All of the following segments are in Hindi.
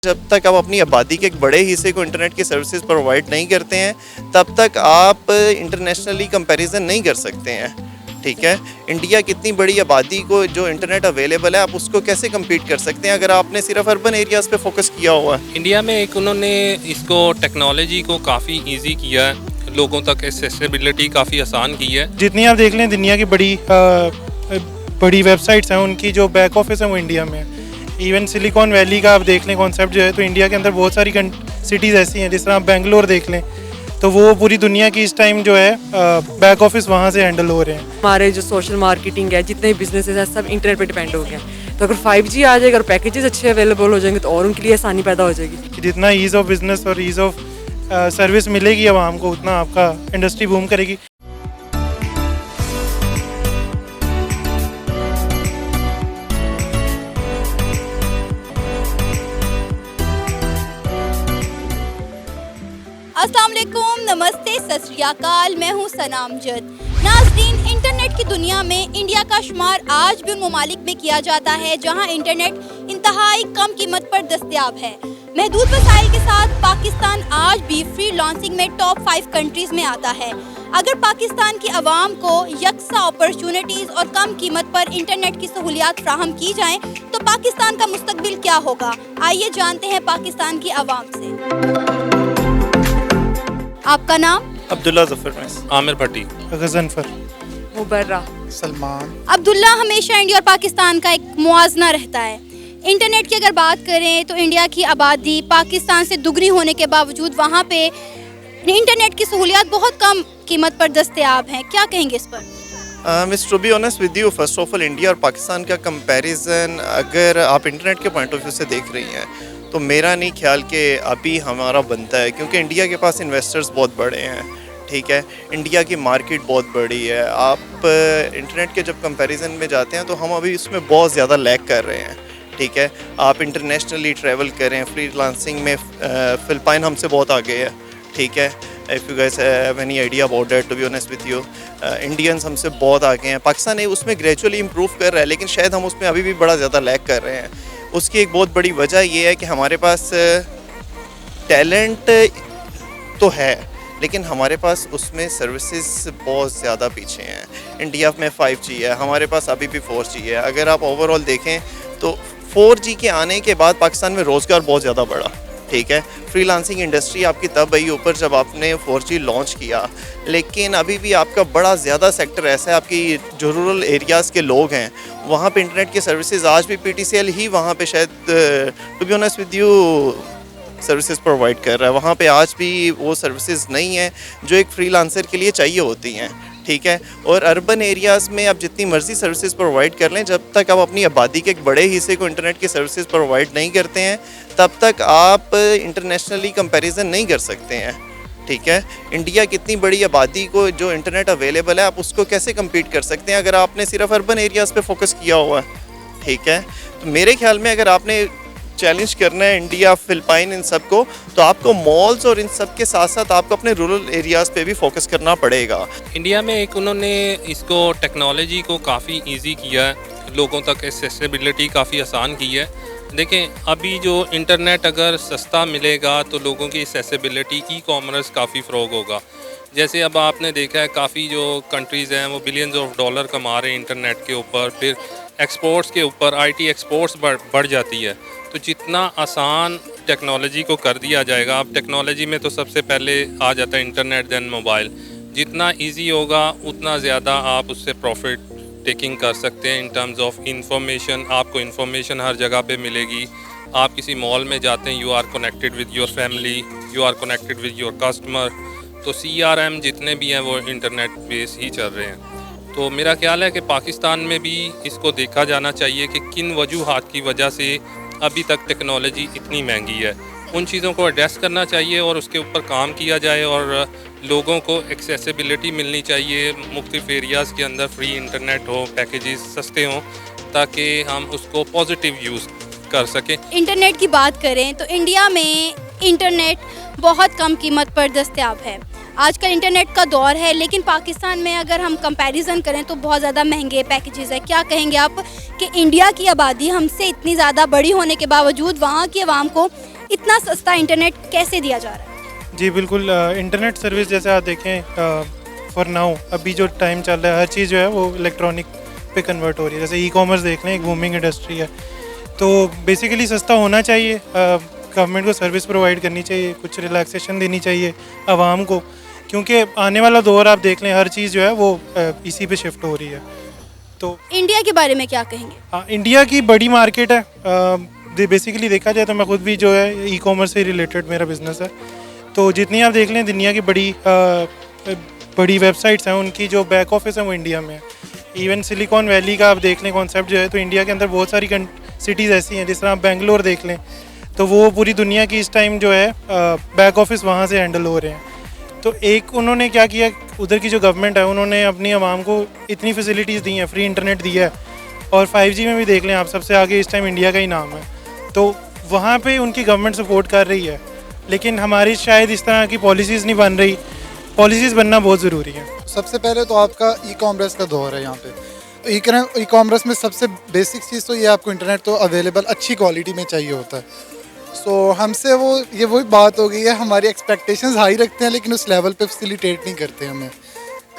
जब तक आप अपनी आबादी के एक बड़े हिस्से को इंटरनेट की सर्विसेज प्रोवाइड नहीं करते हैं तब तक आप इंटरनेशनली कंपैरिजन नहीं कर सकते हैं। ठीक है, इंडिया कितनी बड़ी आबादी को जो इंटरनेट अवेलेबल है आप उसको कैसे कम्पीट कर सकते हैं अगर आपने सिर्फ अर्बन एरियाज़ पे फोकस किया हुआ है। इंडिया में एक उन्होंने इसको टेक्नोलॉजी को काफ़ी इजी किया है, लोगों तक एक्सेसिबिलिटी काफ़ी आसान की है। जितनी आप देख लें दुनिया की बड़ी वेबसाइट्स हैं उनकी जो बैक ऑफिस है वो इंडिया में है। इवन सिलिकॉन वैली का आप देख लें कॉन्सेप्ट जो है तो इंडिया के अंदर बहुत सारी सिटीज़ ऐसी हैं, जिस तरह आप बेंगलोर देख लें तो वो पूरी दुनिया की इस टाइम जो है बैक ऑफिस वहाँ से हैंडल हो रहे हैं। हमारे जो सोशल मार्केटिंग है, जितने बिजनेसेस हैं, सब इंटरनेट पे डिपेंड हो गए हैं। तो अगर 5G आ जाएगा और पैकेजेस अच्छे अवेलेबल हो जाएंगे तो और उनके लिए आसानी पैदा हो जाएगी। जितना ईज़ ऑफ बिजनेस और ईज़ ऑफ सर्विस मिलेगी आवाम को उतना आपका इंडस्ट्री बूम करेगी। अस्सलाम वालेकुम, नमस्ते, सत श्री अकाल। मैं हूँ सनाम जद। नाज़रीन, इंटरनेट की दुनिया में इंडिया का शुमार आज भी उन ममालिक में किया जाता है जहाँ इंटरनेट इंतहाई कम कीमत पर दस्तयाब है। महदूद वसाइल के साथ पाकिस्तान आज भी फ्री लॉन्चिंग में टॉप 5 कंट्रीज़ में आता है। अगर पाकिस्तान की आवाम को यकसा अपॉर्चुनिटीज़ और कम कीमत पर इंटरनेट की सहूलियात फ्राहम की जाएँ तो पाकिस्तान का मुस्तकबिल क्या होगा, आइए जानते हैं पाकिस्तान की आवाम से। आपका नाम? अब्दुल्ला ज़फ़र मैस। आमिर भट्टी। गज़नफर। मुबर्रा। सलमान। अब्दुल्ला, हमेशा इंडिया और पाकिस्तान का एक मुआजना रहता है। इंटरनेट की अगर बात करें तो इंडिया की आबादी पाकिस्तान से दुगनी होने के बावजूद वहाँ पे इंटरनेट की सहूलियात बहुत कम कीमत पर दस्तयाब हैं, क्या कहेंगे इस पर? Miss to be honest with you, first of all India और पाकिस्तान का कंपैरिजन अगर आप इंटरनेट के पॉइंट ऑफ व्यू से देख रही हैं तो मेरा नहीं ख्याल कि अभी हमारा बनता है, क्योंकि इंडिया के पास इन्वेस्टर्स बहुत बड़े हैं। ठीक है, इंडिया की मार्केट बहुत बड़ी है। आप इंटरनेट के जब कंपैरिजन में जाते हैं तो हम अभी इसमें बहुत ज़्यादा लैग कर रहे हैं। ठीक है, आप इंटरनेशनली ट्रैवल करें, फ्रीलांसिंग में फिलिपाइन हमसे बहुत आगे है। ठीक है, if you guys have any idea about that, to be honest with you, Indians हमसे बहुत आगे हैं। पाकिस्तान उसमें ग्रेजुअली इम्प्रूव कर रहा है, लेकिन शायद हम उसमें अभी भी बड़ा ज़्यादा लैग कर रहे हैं। उसकी एक बहुत बड़ी वजह ये है कि हमारे पास टैलेंट तो है लेकिन हमारे पास उसमें सर्विसेज बहुत ज़्यादा पीछे हैं। इंडिया में 5G है, हमारे पास अभी भी 4G है। अगर आप ओवरऑल देखें तो 4G के आने के बाद पाकिस्तान में रोज़गार बहुत ज़्यादा बढ़ा। ठीक है, फ्रीलांसिंग इंडस्ट्री आपकी तब आई ऊपर जब आपने 4G लॉन्च किया, लेकिन अभी भी आपका बड़ा ज़्यादा सेक्टर ऐसा है, आपकी जो रूरल एरियाज़ के लोग हैं वहाँ पे इंटरनेट की सर्विसेज आज भी PTCL ही वहाँ पे शायद to be honest with you services provide कर रहा है। वहाँ पे आज भी वो सर्विसेज नहीं है जो एक फ्रीलांसर के लिए चाहिए होती हैं। ठीक है, और अर्बन एरियाज़ में आप जितनी मर्ज़ी सर्विसेज प्रोवाइड कर लें, जब तक आप अपनी आबादी के एक बड़े हिस्से को इंटरनेट की सर्विसेज प्रोवाइड नहीं करते हैं तब तक आप इंटरनेशनली कंपैरिजन नहीं कर सकते हैं। ठीक है, इंडिया कितनी बड़ी आबादी को जो इंटरनेट अवेलेबल है आप उसको कैसे कम्पीट कर सकते हैं अगर आपने सिर्फ अर्बन एरियाज़ पे फोकस किया हुआ है। ठीक है, तो मेरे ख्याल में अगर आपने चैलेंज करना है इंडिया, फिलिपाइन, इन सब को, तो आपको मॉल्स और इन सब के साथ साथ आपको अपने रूरल एरियाज़ पे भी फोकस करना पड़ेगा। इंडिया में एक उन्होंने इसको टेक्नोलॉजी को काफ़ी इजी किया है, लोगों तक एक्सेसिबिलिटी काफ़ी आसान की है। देखें, अभी जो इंटरनेट अगर सस्ता मिलेगा तो लोगों की एक्सेसिबिलिटी, ई-कॉमर्स काफ़ी फ़रोग होगा। जैसे अब आपने देखा है काफ़ी जो कंट्रीज़ हैं वो बिलियंस ऑफ डॉलर कमा रहे हैं इंटरनेट के ऊपर, फिर एक्सपोर्ट्स के ऊपर IT एक्सपोर्ट्स बढ़ जाती है। तो जितना आसान टेक्नोलॉजी को कर दिया जाएगा, अब टेक्नोलॉजी में तो सबसे पहले आ जाता है इंटरनेट देन मोबाइल, जितना इजी होगा उतना ज़्यादा आप उससे प्रॉफिट टेकिंग कर सकते हैं। इन टर्म्स ऑफ इंफॉर्मेशन, आपको इंफॉर्मेशन हर जगह पे मिलेगी। आप किसी मॉल में जाते हैं, you are connected with your family, you are connected with your customer. तो CRM जितने भी हैं वो इंटरनेट बेस ही चल रहे हैं। तो मेरा ख्याल है कि पाकिस्तान में भी इसको देखा जाना चाहिए कि किन वजूहात की वजह से अभी तक टेक्नोलॉजी इतनी महंगी है। उन चीज़ों को एड्रेस करना चाहिए और उसके ऊपर काम किया जाए और लोगों को एक्सेसिबिलिटी मिलनी चाहिए। मुख्तलिफ एरियाज़ के अंदर फ्री इंटरनेट हो, पैकेजेस सस्ते हों, ताकि हम उसको पॉजिटिव यूज़ कर सकें। इंटरनेट की बात करें तो इंडिया में इंटरनेट बहुत कम कीमत पर दस्तयाब है। आजकल इंटरनेट का दौर है, लेकिन पाकिस्तान में अगर हम कंपैरिजन करें तो बहुत ज़्यादा महंगे पैकेजेस है। क्या कहेंगे आप कि इंडिया की आबादी हमसे इतनी ज़्यादा बड़ी होने के बावजूद वहाँ की आवाम को इतना सस्ता इंटरनेट कैसे दिया जा रहा है? जी बिल्कुल, इंटरनेट सर्विस जैसे आप देखें फॉर नाउ अभी जो टाइम चल रहा है हर चीज़ जो है वो इलेक्ट्रॉनिक पे कन्वर्ट हो रही है। जैसे ई कॉमर्स देख लें, एक बूमिंग इंडस्ट्री है, तो बेसिकली सस्ता होना चाहिए। गवर्नमेंट को सर्विस प्रोवाइड करनी चाहिए, कुछ रिलैक्सेशन देनी चाहिए आवाम को, क्योंकि आने वाला दौर आप देख लें हर चीज़ जो है वो इसी पे शिफ्ट हो रही है। तो इंडिया के बारे में क्या कहेंगे? हाँ, इंडिया की बड़ी मार्केट है। बेसिकली देखा जाए तो मैं खुद भी जो है ई कॉमर्स से रिलेटेड मेरा बिजनेस है, तो जितनी आप देख लें दुनिया की बड़ी वेबसाइट्स हैं उनकी जो बैक ऑफिस है वो इंडिया में है। इवन सिलिकॉन वैली का आप देख लें कॉन्सेप्ट जो है, तो इंडिया के अंदर बहुत सारी सिटीज़ ऐसी हैं, जिस तरह आप बेंगलोर देख लें तो वो पूरी दुनिया की इस टाइम जो है बैक ऑफिस वहाँ से हैंडल हो रहे हैं। तो एक उन्होंने क्या किया, उधर की जो गवर्नमेंट है उन्होंने अपनी आवाम को इतनी फैसिलिटीज़ दी हैं, फ्री इंटरनेट दिया है, और 5G में भी देख लें आप सबसे आगे इस टाइम इंडिया का ही नाम है। तो वहाँ पे उनकी गवर्नमेंट सपोर्ट कर रही है, लेकिन हमारी शायद इस तरह की पॉलिसीज़ नहीं बन रही। पॉलिसीज़ बनना बहुत ज़रूरी है। सबसे पहले तो आपका ई कॉमर्स का दौर है यहाँ पे। ई कॉमर्स में सबसे बेसिक चीज़ तो ये आपको इंटरनेट तो अवेलेबल अच्छी क्वालिटी में चाहिए होता है। सो हमसे ये वही बात हो गई है, हमारी एक्सपेक्टेशंस हाई रखते हैं लेकिन उस लेवल पे फैसिलिटेट नहीं करते हमें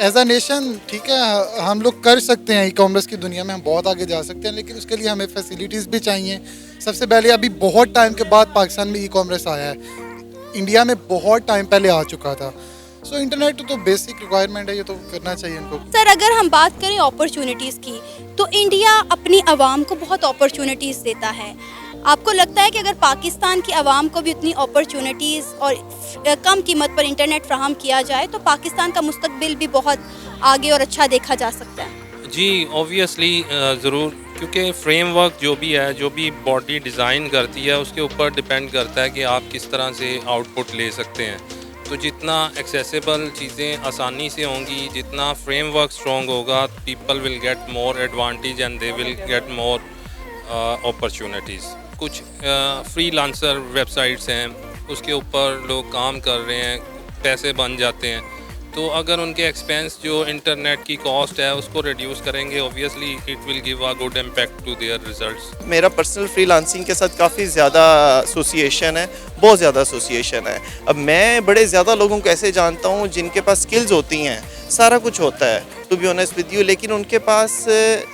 एज अ नेशन। ठीक है, हम लोग कर सकते हैं, ई कॉमर्स की दुनिया में हम बहुत आगे जा सकते हैं, लेकिन उसके लिए हमें फैसिलिटीज़ भी चाहिए। सबसे पहले अभी बहुत टाइम के बाद पाकिस्तान में ई कॉमर्स आया है, इंडिया में बहुत टाइम पहले आ चुका था। सो इंटरनेट तो बेसिक रिक्वायरमेंट है, ये तो करना चाहिए इनको। सर, अगर हम बात करें अपॉर्चुनिटीज़ की, तो इंडिया अपनी आवाम को बहुत अपॉर्चुनिटीज़ देता है। आपको लगता है कि अगर पाकिस्तान की आवाम को भी उतनी अपॉर्चुनिटीज़ और कम कीमत पर इंटरनेट फ्राहम किया जाए तो पाकिस्तान का मुस्तकबिल भी बहुत आगे और अच्छा देखा जा सकता है? जी ऑब्वियसली ज़रूर, क्योंकि फ्रेमवर्क जो भी है, जो भी बॉडी डिज़ाइन करती है उसके ऊपर डिपेंड करता है कि आप किस तरह से आउटपुट ले सकते हैं। तो जितना एक्सेसिबल चीज़ें आसानी से होंगी, जितना फ्रेमवर्क स्ट्रॉन्ग होगा, people will get more advantage and they will get more opportunities. कुछ फ्रीलांसर वेबसाइट्स हैं, उसके ऊपर लोग काम कर रहे हैं, पैसे बन जाते हैं। तो अगर उनके एक्सपेंस जो इंटरनेट की कॉस्ट है उसको रिड्यूस करेंगे, obviously it will give a good impact to their results. मेरा पर्सनल फ्रीलांसिंग के साथ काफ़ी ज़्यादा एसोसिएशन है, बहुत ज़्यादा एसोसिएशन है। अब मैं बड़े ज़्यादा लोगों को ऐसे जानता हूँ जिनके पास स्किल्स होती हैं, सारा कुछ होता है to be honest with you, लेकिन उनके पास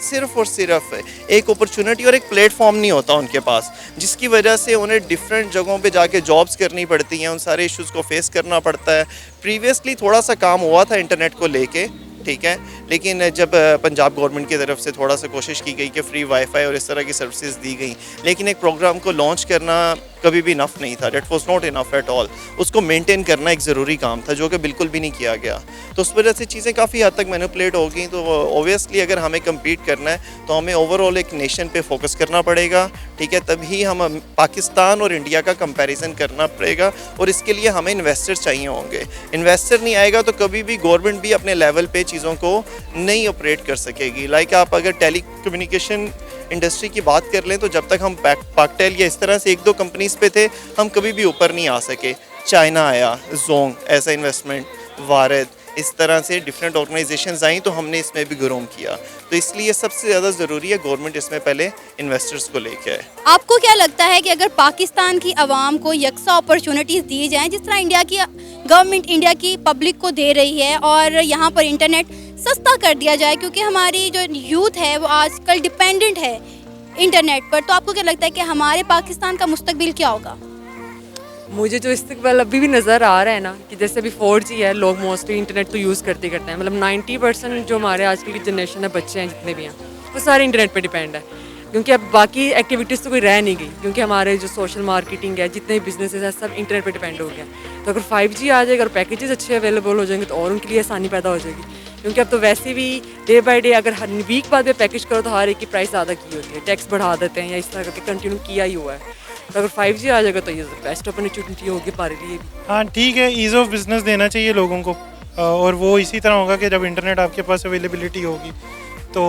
सिर्फ और सिर्फ एक अपॉर्चुनिटी और एक प्लेटफॉर्म नहीं होता उनके पास, जिसकी वजह से उन्हें डिफरेंट जगहों पे जाके जॉब्स करनी पड़ती हैं, उन सारे इश्यूज़ को फेस करना पड़ता है। प्रीवियसली थोड़ा सा काम हुआ था इंटरनेट को लेके, ठीक है, लेकिन जब पंजाब गवर्नमेंट की तरफ से थोड़ा सा कोशिश की गई कि फ्री वाईफाई और इस तरह की सर्विसेज दी गई, लेकिन एक प्रोग्राम को लॉन्च करना कभी भी इनफ नहीं था। Date was not enough at all. उसको मेंटेन करना एक ज़रूरी काम था जो कि बिल्कुल भी नहीं किया गया। तो उस वजह से चीज़ें काफ़ी हद तक मैनिपुलेट हो गई। तो ओबियसली अगर हमें कम्पीट करना है तो हमें ओवरऑल एक नेशन पे फोकस करना पड़ेगा, ठीक है, तभी हम पाकिस्तान और इंडिया का कंपैरिजन करना पड़ेगा, और इसके लिए हमें इन्वेस्टर्स चाहिए होंगे। इन्वेस्टर नहीं आएगा तो कभी भी गवर्नमेंट भी अपने लेवल पे चीज़ों को नहीं ऑपरेट कर सकेगी। लाइक आप अगर टेली कम्युनिकेशन इंडस्ट्री की बात कर लें तो जब तक हम पाकटेल या इस तरह से एक दो कंपनीज पे थे, हम कभी भी ऊपर नहीं आ सके। चाइना आया, जोंग ऐसा इन्वेस्टमेंट, वारद, इस तरह से डिफरेंट ऑर्गेनाइजेशंस आई, तो हमने इसमें भी ग्रोम किया। तो इसलिए सबसे ज़्यादा ज़रूरी है गवर्नमेंट इसमें पहले इन्वेस्टर्स को लेके आए। आपको क्या लगता है कि अगर पाकिस्तान की आवाम को यकसा अपॉर्चुनिटीज़ दी जाएं, जिस तरह इंडिया की गवर्नमेंट इंडिया की पब्लिक को दे रही है, और यहाँ पर इंटरनेट सस्ता कर दिया जाए, क्योंकि हमारी जो यूथ है वो आजकल डिपेंडेंट है इंटरनेट पर, तो आपको क्या लगता है कि हमारे पाकिस्तान का मुस्तकबिल क्या होगा? मुझे जो इस्तकबाल अभी भी नज़र आ रहा है ना, कि जैसे अभी 4G है, लोग मोस्टली इंटरनेट तो यूज़ करते हैं, मतलब 90% जो हमारे आजकल की जनरेशन है, बच्चे हैं जितने भी हैं, वो सारे इंटरनेट पे डिपेंड है। क्योंकि अब बाकी एक्टिविटीज़ तो कोई रह नहीं गई, क्योंकि हमारे जो सोशल मार्केटिंग है, जितने भी बिजनेसेस है, सब इंटरनेट पे डिपेंड हो गया। तो अगर 5G आ जाएगा और पैकेजेस अच्छे अवेलेबल हो जाएंगे तो और उनके लिए आसानी पैदा हो जाएगी। क्योंकि अब तो वैसे भी डे बाय डे अगर हर वीक बाद में पैकेज करो तो हर एक की प्राइस ज़्यादा की होती है, टैक्स बढ़ा देते हैं या इस तरह करके कंटिन्यू किया ही हुआ है। तो अगर 5G आ जाएगा तो ये बेस्ट अपॉर्चुनिटी होगी हमारे लिए भी। हाँ ठीक है, ईज़ ऑफ बिज़नेस देना चाहिए लोगों को, और वो इसी तरह होगा कि जब इंटरनेट आपके पास अवेलेबिलिटी होगी। तो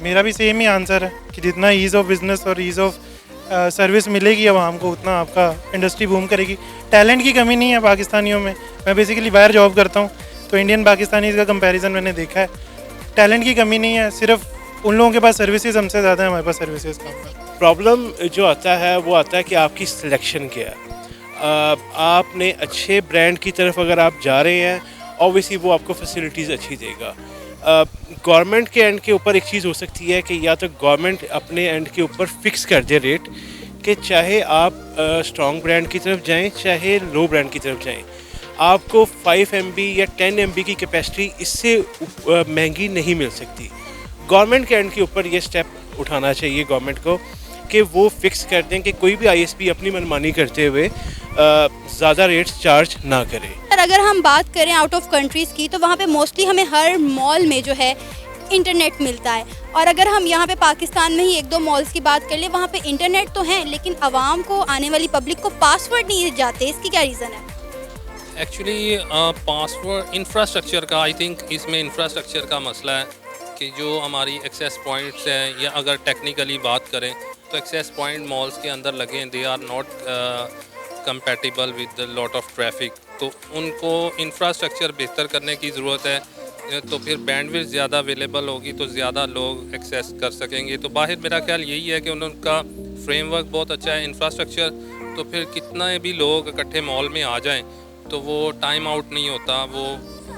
मेरा भी सेम ही आंसर है कि जितना ईज़ ऑफ बिज़नेस और ईज़ ऑफ सर्विस मिलेगी आवाम को उतना आपका इंडस्ट्री बूम करेगी। टैलेंट की कमी नहीं है पाकिस्तानियों में। मैं बेसिकली बाहर जॉब करता हूँ, तो इंडियन पाकिस्तानीज़ का कंपैरिजन मैंने देखा है। टैलेंट की कमी नहीं है, सिर्फ उन लोगों के पास सर्विसेज हमसे ज़्यादा है, हमारे पास सर्विसेज कम है। प्रॉब्लम जो आता है वो आता है कि आपकी सिलेक्शन क्या है। आपने अच्छे ब्रांड की तरफ अगर आप जा रहे हैं, ऑब्वियसली वो आपको फैसिलिटीज़ अच्छी देगा। गवर्नमेंट के एंड के ऊपर एक चीज़ हो सकती है कि या तो गवर्नमेंट अपने एंड के ऊपर फिक्स कर दे रेट कि चाहे आप स्ट्रॉन्ग ब्रांड की तरफ जाएं चाहे लो ब्रांड की तरफ जाएं, आपको 5 MB या 10 MB की कैपेसिटी इससे महंगी नहीं मिल सकती। गवर्नमेंट के एंड के ऊपर ये स्टेप उठाना चाहिए गवर्नमेंट को कि वो फिक्स कर दें कि कोई भी ISP अपनी मनमानी करते हुए ज़्यादा रेट्स चार्ज ना करे। अगर हम बात करें आउट ऑफ कंट्रीज़ की, तो वहाँ पे मोस्टली हमें हर मॉल में जो है इंटरनेट मिलता है। और अगर हम यहाँ पे पाकिस्तान में ही 1-2 मॉल्स की बात कर लें, वहाँ पे इंटरनेट तो है लेकिन आवाम को, आने वाली पब्लिक को पासवर्ड नहीं जाते। इसकी क्या रीज़न है? एक्चुअली पासवर्ड इंफ्रास्ट्रक्चर का, आई थिंक इसमें इंफ्रास्ट्रक्चर का मसला है कि जो हमारी एक्सेस पॉइंट्स हैं, या अगर टेक्निकली बात करें तो एक्सेस पॉइंट मॉल्स के अंदर लगे हैं, they are not compatible with lot of traffic. तो उनको इंफ्रास्ट्रक्चर बेहतर करने की ज़रूरत है, तो फिर बैंडविड्थ ज़्यादा अवेलेबल होगी तो ज़्यादा लोग एक्सेस कर सकेंगे। तो बाहर मेरा ख्याल यही है कि उनका फ्रेमवर्क बहुत अच्छा है, इंफ्रास्ट्रक्चर, तो फिर कितना भी लोग इकट्ठे मॉल में आ जाएं तो वो टाइम आउट नहीं होता, वो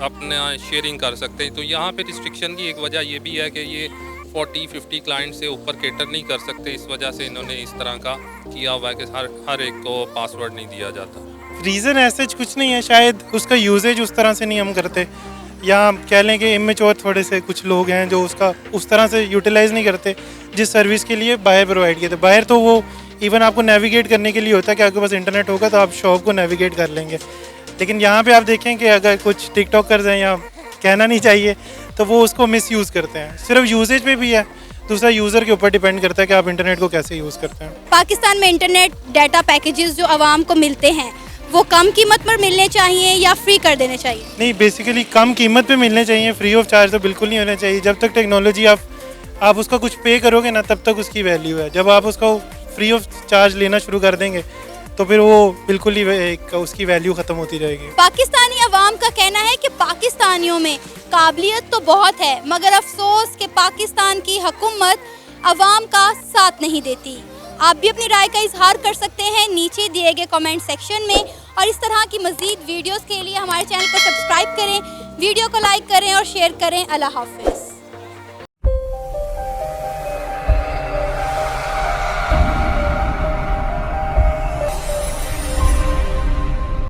अपना शेयरिंग कर सकते हैं। तो यहाँ पे रिस्ट्रिक्शन की एक वजह ये भी है कि ये 40-50 क्लाइंट से ऊपर केटर नहीं कर सकते, इस वजह से इन्होंने इस तरह का किया हुआ है कि हर एक को पासवर्ड नहीं दिया जाता। रीज़न ऐसे कुछ नहीं है, शायद उसका यूजेज उस तरह से नहीं हम करते, या कह लें कि इमेच्योर थोड़े से कुछ लोग हैं जो उसका उस तरह से यूटिलाइज़ नहीं करते जिस सर्विस के लिए बाहर प्रोवाइड किए थे। बाहर तो वो इवन आपको नेविगेट करने के लिए होता है कि आपके पास इंटरनेट होगा तो आप शॉप को नेविगेट कर लेंगे, लेकिन यहाँ पे आप देखें कि अगर कुछ टिकटॉकर्स हैं, या कहना नहीं चाहिए, तो वो उसको मिसयूज़ करते हैं। सिर्फ यूजेज पे भी है, दूसरा यूज़र के ऊपर डिपेंड करता है कि आप इंटरनेट को कैसे यूज़ करते हैं। पाकिस्तान में इंटरनेट डाटा पैकेजेस जो आवाम को मिलते हैं वो कम कीमत पर मिलने चाहिए या फ्री कर देने चाहिए? नहीं, बेसिकली कम कीमत पे मिलने चाहिए, फ्री ऑफ चार्ज तो बिल्कुल नहीं होना चाहिए। जब तक टेक्नोलॉजी आप उसका कुछ पे करोगे ना, तब तक उसकी वैल्यू है। जब आप उसको फ्री ऑफ चार्ज लेना शुरू कर देंगे तो फिर वो बिल्कुल ही उसकी वैल्यू ख़त्म होती जाएगी। पाकिस्तानी अवाम का कहना है कि पाकिस्तानियों में काबिलियत तो बहुत है, मगर अफसोस कि पाकिस्तान की हुकूमत अवाम का साथ नहीं देती। आप भी अपनी राय का इजहार कर सकते हैं नीचे दिए गए कमेंट सेक्शन में, और इस तरह की मज़ीद वीडियोस के लिए हमारे चैनल को सब्सक्राइब करें, वीडियो को लाइक करें और शेयर करें। अल्लाह हाफ़िज़।